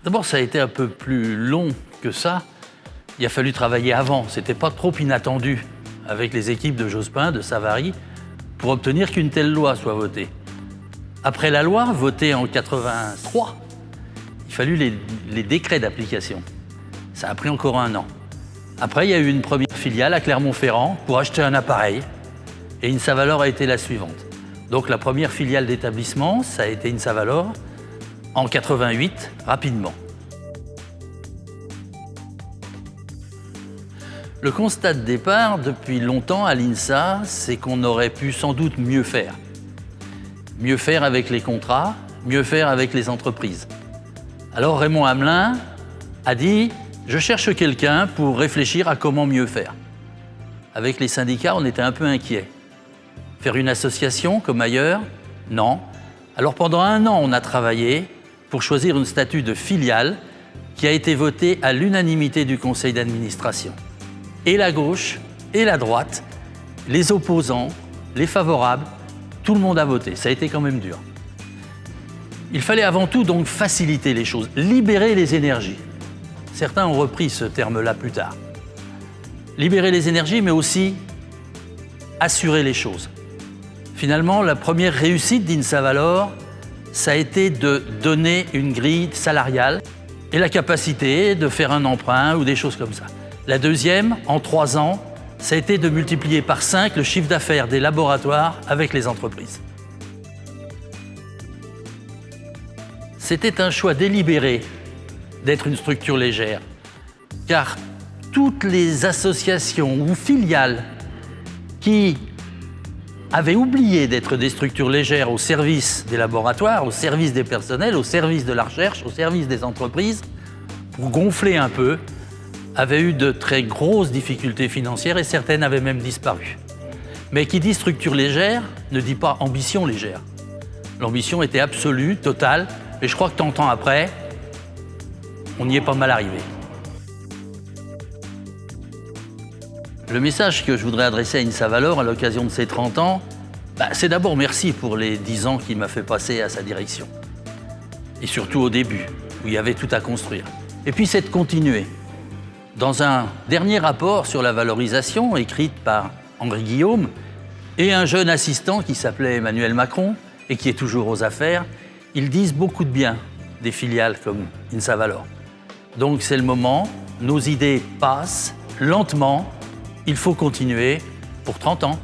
D'abord, ça a été un peu plus long que ça. Il a fallu travailler avant. C'était pas trop inattendu avec les équipes de Jospin, de Savary, pour obtenir qu'une telle loi soit votée. Après la loi, votée en 83, il fallut les décrets d'application. Ça a pris encore 1 an. Après, il y a eu une première filiale à Clermont-Ferrand pour acheter un appareil. Et Insavalor a été la suivante. Donc la première filiale d'établissement, ça a été Insavalor en 88, rapidement. Le constat de départ, depuis longtemps à l'INSA, c'est qu'on aurait pu sans doute mieux faire. Mieux faire avec les contrats, mieux faire avec les entreprises. Alors Raymond Hamelin a dit « Je cherche quelqu'un pour réfléchir à comment mieux faire ». Avec les syndicats, on était un peu inquiets. Faire une association comme ailleurs? Non. Alors pendant 1 an, on a travaillé pour choisir un statut de filiale qui a été voté à l'unanimité du conseil d'administration. Et la gauche et la droite, les opposants, les favorables, tout le monde a voté. Ça a été quand même dur. Il fallait avant tout donc faciliter les choses, libérer les énergies. Certains ont repris ce terme-là plus tard. Libérer les énergies, mais aussi assurer les choses. Finalement, la première réussite d'Insavalor, ça a été de donner une grille salariale et la capacité de faire un emprunt ou des choses comme ça. La deuxième, en 3 ans, ça a été de multiplier par 5 le chiffre d'affaires des laboratoires avec les entreprises. C'était un choix délibéré d'être une structure légère, car toutes les associations ou filiales qui avaient oublié d'être des structures légères au service des laboratoires, au service des personnels, au service de la recherche, au service des entreprises, pour gonfler un peu, avaient eu de très grosses difficultés financières et certaines avaient même disparu. Mais qui dit structure légère ne dit pas ambition légère. L'ambition était absolue, totale, et je crois que 30 ans après, on y est pas mal arrivé. Le message que je voudrais adresser à Insavalor à l'occasion de ses 30 ans, c'est d'abord merci pour les 10 ans qu'il m'a fait passer à sa direction. Et surtout au début, où il y avait tout à construire. Et puis c'est de continuer. Dans un dernier rapport sur la valorisation, écrit par Henri Guillaume, et un jeune assistant qui s'appelait Emmanuel Macron, et qui est toujours aux affaires, ils disent beaucoup de bien des filiales comme Insavalor. Donc c'est le moment, nos idées passent lentement, il faut continuer pour 30 ans.